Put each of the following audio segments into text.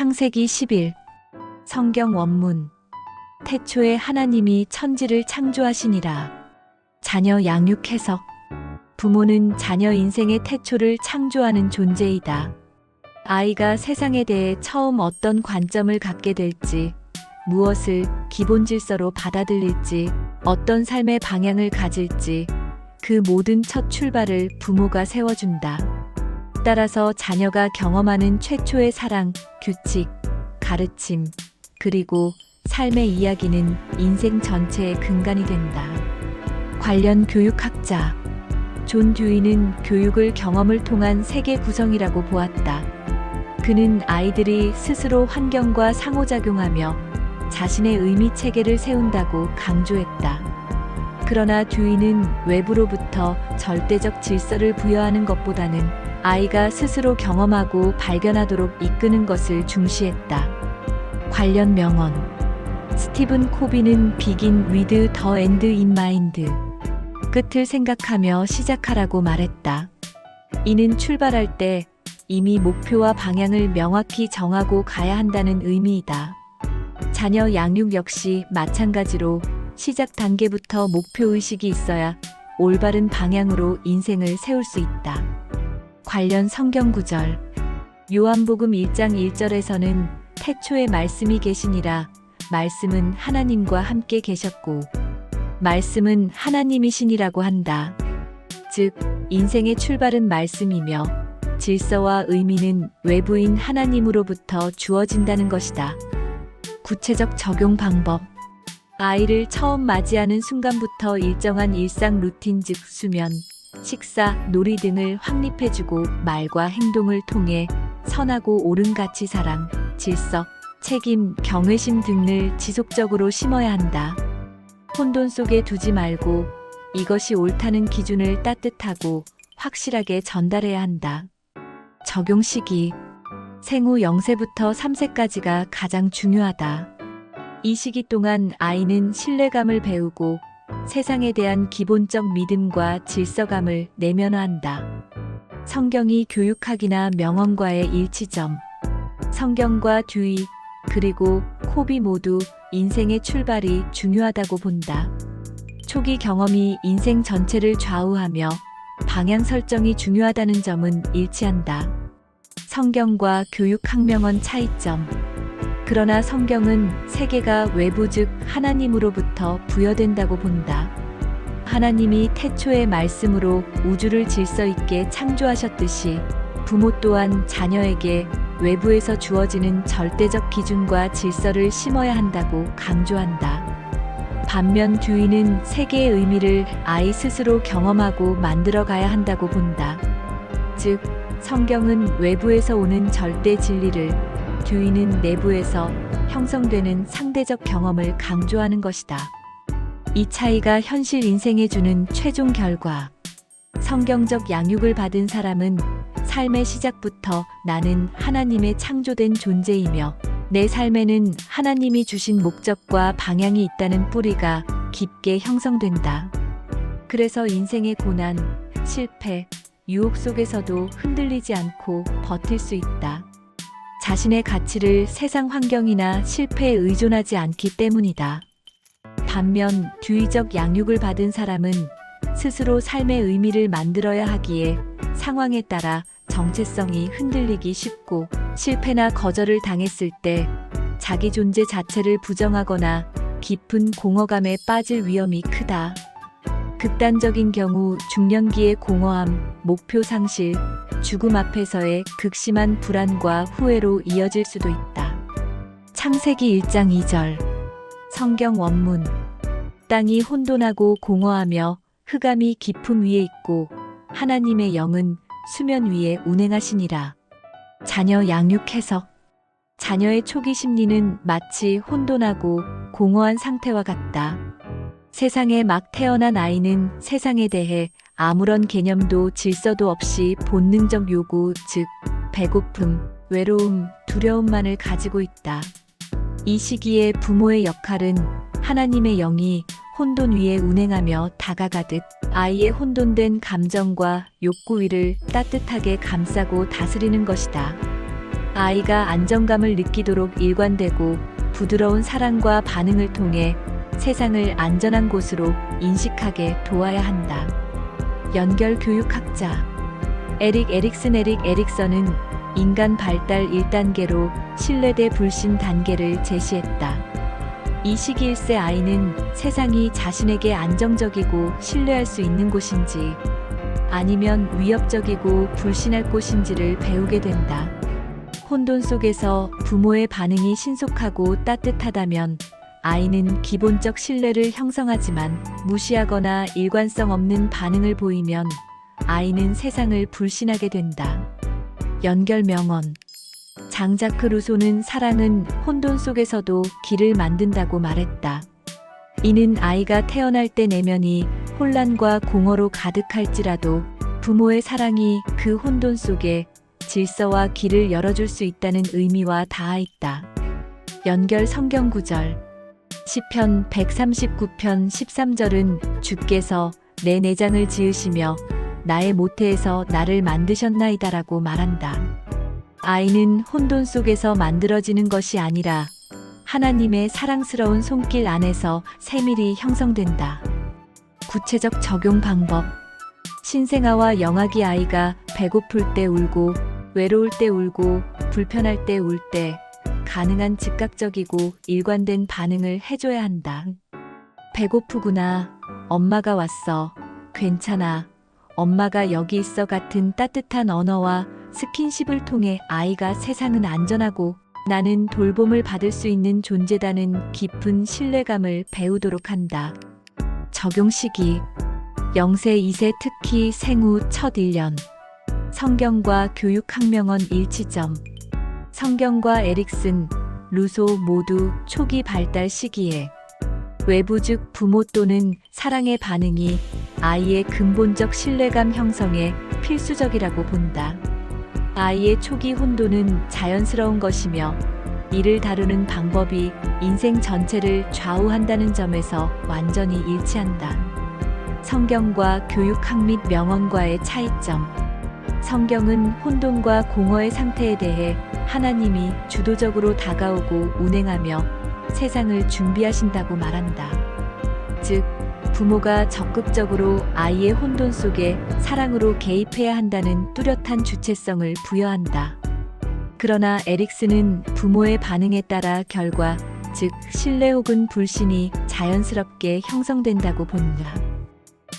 창세기 10일 성경 원문 태초에 하나님이 천지를 창조하시니라. 자녀 양육 해석. 부모는 자녀 인생의 태초를 창조하는 존재이다. 아이가 세상에 대해 처음 어떤 관점을 갖게 될지, 무엇을 기본 질서로 받아들일지, 어떤 삶의 방향을 가질지, 그 모든 첫 출발을 부모가 세워준다. 따라서 자녀가 경험하는 최초의 사랑, 규칙, 가르침, 그리고 삶의 이야기는 인생 전체의 근간이 된다. 관련 교육학자 존 듀이는 교육을 경험을 통한 세계 구성이라고 보았다. 그는 아이들이 스스로 환경과 상호작용하며 자신의 의미 체계를 세운다고 강조했다. 그러나 듀이는 외부로부터 절대적 질서를 부여하는 것보다는 아이가 스스로 경험하고 발견하도록 이끄는 것을 중시했다. 관련 명언. 스티븐 코비는 Begin with the end in mind. 끝을 생각하며 시작하라고 말했다. 이는 출발할 때 이미 목표와 방향을 명확히 정하고 가야 한다는 의미이다. 자녀 양육 역시 마찬가지로 시작 단계부터 목표의식이 있어야 올바른 방향으로 인생을 세울 수 있다. 관련 성경 구절. 요한복음 1장 1절에서는 태초에 말씀이 계시니라. 말씀은 하나님과 함께 계셨고 말씀은 하나님이시니라고 한다. 즉, 인생의 출발은 말씀이며 질서와 의미는 외부인 하나님으로부터 주어진다는 것이다. 구체적 적용 방법. 아이를 처음 맞이하는 순간부터 일정한 일상 루틴 즉 수면, 식사, 놀이 등을 확립해주고 말과 행동을 통해 선하고 옳은 가치 사랑, 질서, 책임, 경외심 등을 지속적으로 심어야 한다. 혼돈 속에 두지 말고 이것이 옳다는 기준을 따뜻하고 확실하게 전달해야 한다. 적용 시기. 생후 0세부터 3세까지가 가장 중요하다. 이 시기 동안 아이는 신뢰감을 배우고 세상에 대한 기본적 믿음과 질서감을 내면화한다. 성경이 교육학이나 명언과의 일치점. 성경과 듀이, 그리고 코비 모두 인생의 출발이 중요하다고 본다. 초기 경험이 인생 전체를 좌우하며 방향 설정이 중요하다는 점은 일치한다. 성경과 교육학명언 차이점. 그러나 성경은 세계가 외부 즉 하나님으로부터 부여된다고 본다. 하나님이 태초의 말씀으로 우주를 질서 있게 창조하셨듯이 부모 또한 자녀에게 외부에서 주어지는 절대적 기준과 질서를 심어야 한다고 강조한다. 반면 듀이는 세계의 의미를 아이 스스로 경험하고 만들어가야 한다고 본다. 즉, 성경은 외부에서 오는 절대 진리를, 듀이는 내부에서 형성되는 상대적 경험을 강조하는 것이다. 이 차이가 현실 인생에 주는 최종 결과. 성경적 양육을 받은 사람은 삶의 시작부터 나는 하나님의 창조된 존재이며 내 삶에는 하나님이 주신 목적과 방향이 있다는 뿌리가 깊게 형성된다. 그래서 인생의 고난, 실패, 유혹 속에서도 흔들리지 않고 버틸 수 있다. 자신의 가치를 세상 환경이나 실패에 의존하지 않기 때문이다. 반면 듀이적 양육을 받은 사람은 스스로 삶의 의미를 만들어야 하기에 상황에 따라 정체성이 흔들리기 쉽고 실패나 거절을 당했을 때 자기 존재 자체를 부정하거나 깊은 공허감에 빠질 위험이 크다. 극단적인 경우 중년기의 공허함, 목표 상실, 죽음 앞에서의 극심한 불안과 후회로 이어질 수도 있다. 창세기 1장 2절. 성경 원문. 땅이 혼돈하고 공허하며 흑암이 깊음 위에 있고 하나님의 영은 수면 위에 운행하시니라. 자녀 양육 해석. 자녀의 초기 심리는 마치 혼돈하고 공허한 상태와 같다. 세상에 막 태어난 아이는 세상에 대해 아무런 개념도 질서도 없이 본능적 요구, 즉 배고픔, 외로움, 두려움만을 가지고 있다. 이 시기에 부모의 역할은 하나님의 영이 혼돈 위에 운행하며 다가가듯 아이의 혼돈된 감정과 욕구 위를 따뜻하게 감싸고 다스리는 것이다. 아이가 안정감을 느끼도록 일관되고 부드러운 사랑과 반응을 통해 세상을 안전한 곳으로 인식하게 도와야 한다. 연결 교육학자 에릭 에릭슨은 인간 발달 1단계로 신뢰 대 불신 단계를 제시했다. 이 시기 1세 아이는 세상이 자신에게 안정적이고 신뢰할 수 있는 곳인지 아니면 위협적이고 불신할 곳인지를 배우게 된다. 혼돈 속에서 부모의 반응이 신속하고 따뜻하다면 아이는 기본적 신뢰를 형성하지만 무시하거나 일관성 없는 반응을 보이면 아이는 세상을 불신하게 된다. 연결 명언 장자크 루소는 사랑은 혼돈 속에서도 길을 만든다고 말했다. 이는 아이가 태어날 때 내면이 혼란과 공허로 가득할지라도 부모의 사랑이 그 혼돈 속에 질서와 길을 열어줄 수 있다는 의미와 닿아 있다. 연결 성경 구절 시편 139편 13절은 주께서 내 내장을 지으시며 나의 모태에서 나를 만드셨나이다라고 말한다. 아이는 혼돈 속에서 만들어지는 것이 아니라 하나님의 사랑스러운 손길 안에서 세밀히 형성된다. 구체적 적용 방법 신생아와 영아기 아이가 배고플 때 울고 외로울 때 울고 불편할 때 울 때 가능한 즉각적이고 일관된 반응을 해줘야 한다. 배고프구나. 엄마가 왔어. 괜찮아. 엄마가 여기 있어 같은 따뜻한 언어와 스킨십을 통해 아이가 세상은 안전하고 나는 돌봄을 받을 수 있는 존재다는 깊은 신뢰감을 배우도록 한다. 적용 시기 0세 2세 특히 생후 첫 1년 성경과 교육학명언 일치점 성경과 에릭슨, 루소 모두 초기 발달 시기에 외부 즉 부모 또는 사랑의 반응이 아이의 근본적 신뢰감 형성에 필수적이라고 본다. 아이의 초기 혼돈은 자연스러운 것이며 이를 다루는 방법이 인생 전체를 좌우한다는 점에서 완전히 일치한다. 성경과 교육학 및 명언과의 차이점 성경은 혼돈과 공허의 상태에 대해 하나님이 주도적으로 다가오고 운행하며 세상을 준비하신다고 말한다. 즉, 부모가 적극적으로 아이의 혼돈 속에 사랑으로 개입해야 한다는 뚜렷한 주체성을 부여한다. 그러나 에릭슨은 부모의 반응에 따라 결과, 즉 신뢰 혹은 불신이 자연스럽게 형성된다고 본다.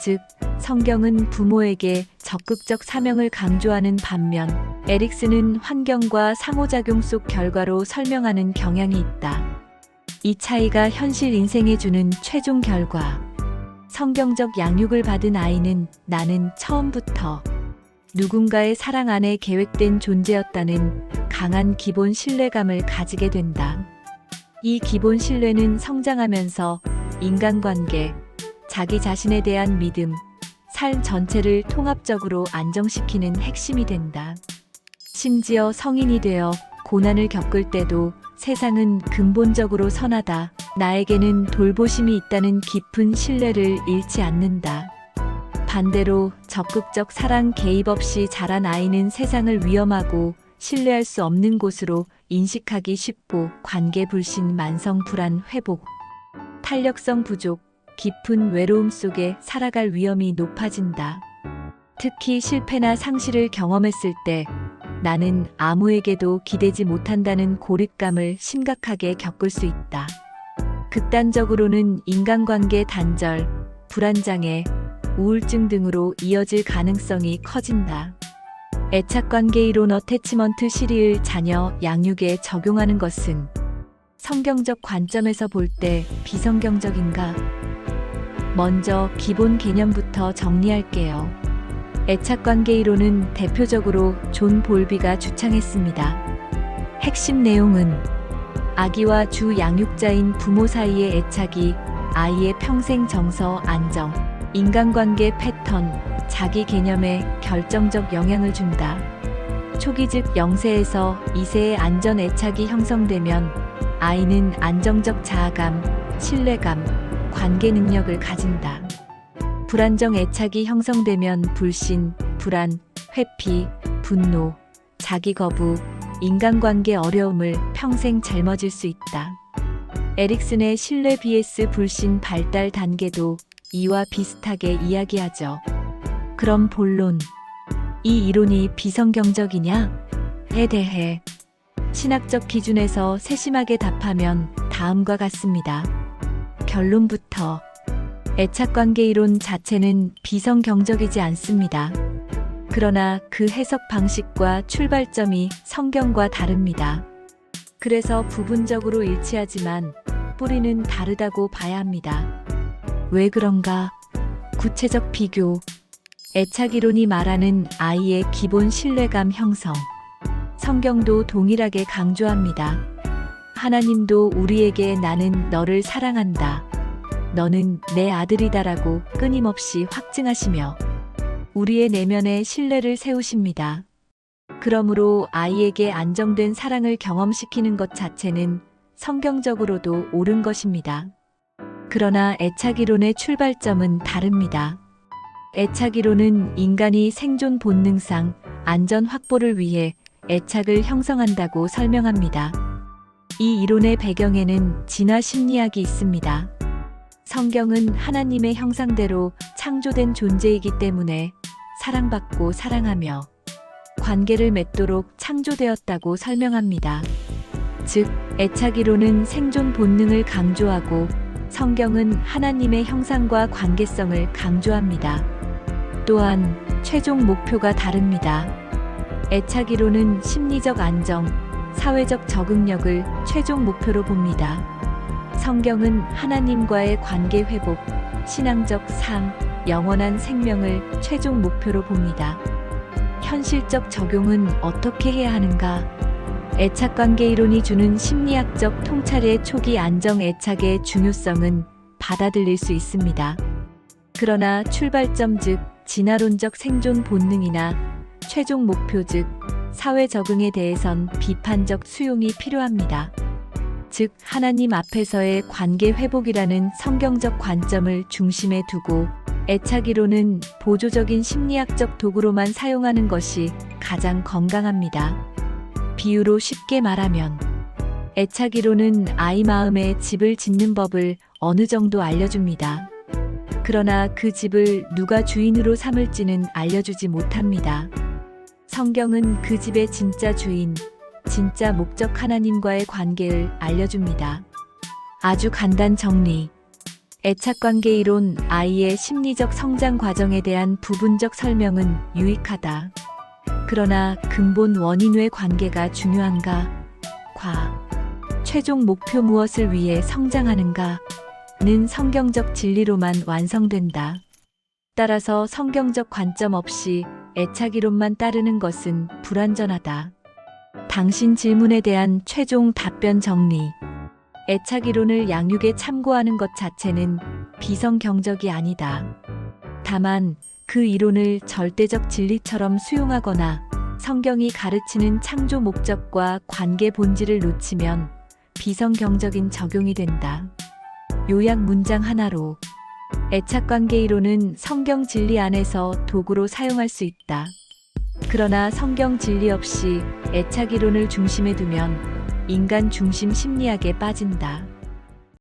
즉, 성경은 부모에게 적극적 사명을 강조하는 반면 에릭슨은 환경과 상호작용 속 결과로 설명하는 경향이 있다. 이 차이가 현실 인생에 주는 최종 결과. 성경적 양육을 받은 아이는 나는 처음부터 누군가의 사랑 안에 계획된 존재였다는 강한 기본 신뢰감을 가지게 된다. 이 기본 신뢰는 성장하면서 인간관계, 자기 자신에 대한 믿음, 삶 전체를 통합적으로 안정시키는 핵심이 된다. 심지어 성인이 되어 고난을 겪을 때도 세상은 근본적으로 선하다. 나에게는 돌보심이 있다는 깊은 신뢰를 잃지 않는다. 반대로 적극적 사랑 개입 없이 자란 아이는 세상을 위험하고 신뢰할 수 없는 곳으로 인식하기 쉽고 관계 불신, 만성 불안, 회복, 탄력성 부족, 깊은 외로움 속에 살아갈 위험이 높아진다. 특히 실패나 상실을 경험했을 때 나는 아무에게도 기대지 못한다는 고립감을 심각하게 겪을 수 있다. 극단적으로는 인간관계 단절, 불안장애, 우울증 등으로 이어질 가능성이 커진다. 애착관계 이론 어태치먼트 시리을 자녀 양육에 적용하는 것은 성경적 관점에서 볼 때 비성경적인가? 먼저 기본 개념부터 정리할게요. 애착관계 이론은 대표적으로 존 볼비가 주창했습니다. 핵심 내용은 아기와 주 양육자인 부모 사이의 애착이 아이의 평생 정서, 안정, 인간관계 패턴, 자기 개념에 결정적 영향을 준다. 초기 즉 0세에서 2세의 안전 애착이 형성되면 아이는 안정적 자아감, 신뢰감, 관계 능력을 가진다. 불안정 애착이 형성되면 불신, 불안, 회피, 분노, 자기 거부, 인간관계 어려움을 평생 짊어질 수 있다. 에릭슨의 신뢰 vs 불신 발달 단계도 이와 비슷하게 이야기하죠. 그럼 본론. 이 이론이 비성경적이냐? 에 대해 신학적 기준에서 세심하게 답하면 다음과 같습니다. 결론부터 애착관계 이론 자체는 비성경적이지 않습니다. 그러나 그 해석 방식과 출발점이 성경과 다릅니다. 그래서 부분적으로 일치하지만 뿌리는 다르다고 봐야 합니다. 왜 그런가? 구체적 비교. 애착이론이 말하는 아이의 기본 신뢰감 형성. 성경도 동일하게 강조합니다. 하나님도 우리에게 나는 너를 사랑한다. 너는 내 아들이다라고 끊임없이 확증하시며 우리의 내면에 신뢰를 세우십니다. 그러므로 아이에게 안정된 사랑을 경험시키는 것 자체는 성경적으로도 옳은 것입니다. 그러나 애착이론의 출발점은 다릅니다. 애착이론은 인간이 생존 본능상 안전 확보를 위해 애착을 형성한다고 설명합니다. 이 이론의 배경에는 진화 심리학이 있습니다. 성경은 하나님의 형상대로 창조된 존재이기 때문에 사랑받고 사랑하며 관계를 맺도록 창조되었다고 설명합니다. 즉, 애착이론은 생존 본능을 강조하고 성경은 하나님의 형상과 관계성을 강조합니다. 또한 최종 목표가 다릅니다. 애착이론은 심리적 안정, 사회적 적응력을 최종 목표로 봅니다. 성경은 하나님과의 관계 회복, 신앙적 삶, 영원한 생명을 최종 목표로 봅니다. 현실적 적용은 어떻게 해야 하는가? 애착관계 이론이 주는 심리학적 통찰의 초기 안정 애착의 중요성은 받아들일 수 있습니다. 그러나 출발점 즉 진화론적 생존 본능이나 최종 목표 즉 사회 적응에 대해선 비판적 수용이 필요합니다. 즉 하나님 앞에서의 관계 회복이라는 성경적 관점을 중심에 두고 애착이론은 보조적인 심리학적 도구로만 사용하는 것이 가장 건강합니다. 비유로 쉽게 말하면 애착이론은 아이 마음에 집을 짓는 법을 어느 정도 알려줍니다. 그러나 그 집을 누가 주인으로 삼을지는 알려주지 못합니다. 성경은 그 집의 진짜 주인, 진짜 목적 하나님과의 관계를 알려줍니다. 아주 간단 정리. 애착관계 이론 아이의 심리적 성장 과정에 대한 부분적 설명은 유익하다. 그러나 근본 원인 외 관계가 중요한가? 최종 목표 무엇을 위해 성장하는가? 는 성경적 진리로만 완성된다. 따라서 성경적 관점 없이 애착이론만 따르는 것은 불완전하다. 당신 질문에 대한 최종 답변 정리. 애착이론을 양육에 참고하는 것 자체는 비성경적이 아니다. 다만 그 이론을 절대적 진리처럼 수용하거나 성경이 가르치는 창조 목적과 관계 본질을 놓치면 비성경적인 적용이 된다. 요약 문장 하나로 애착관계 이론은 성경 진리 안에서 도구로 사용할 수 있다. 그러나 성경 진리 없이 애착 이론을 중심에 두면 인간 중심 심리학에 빠진다.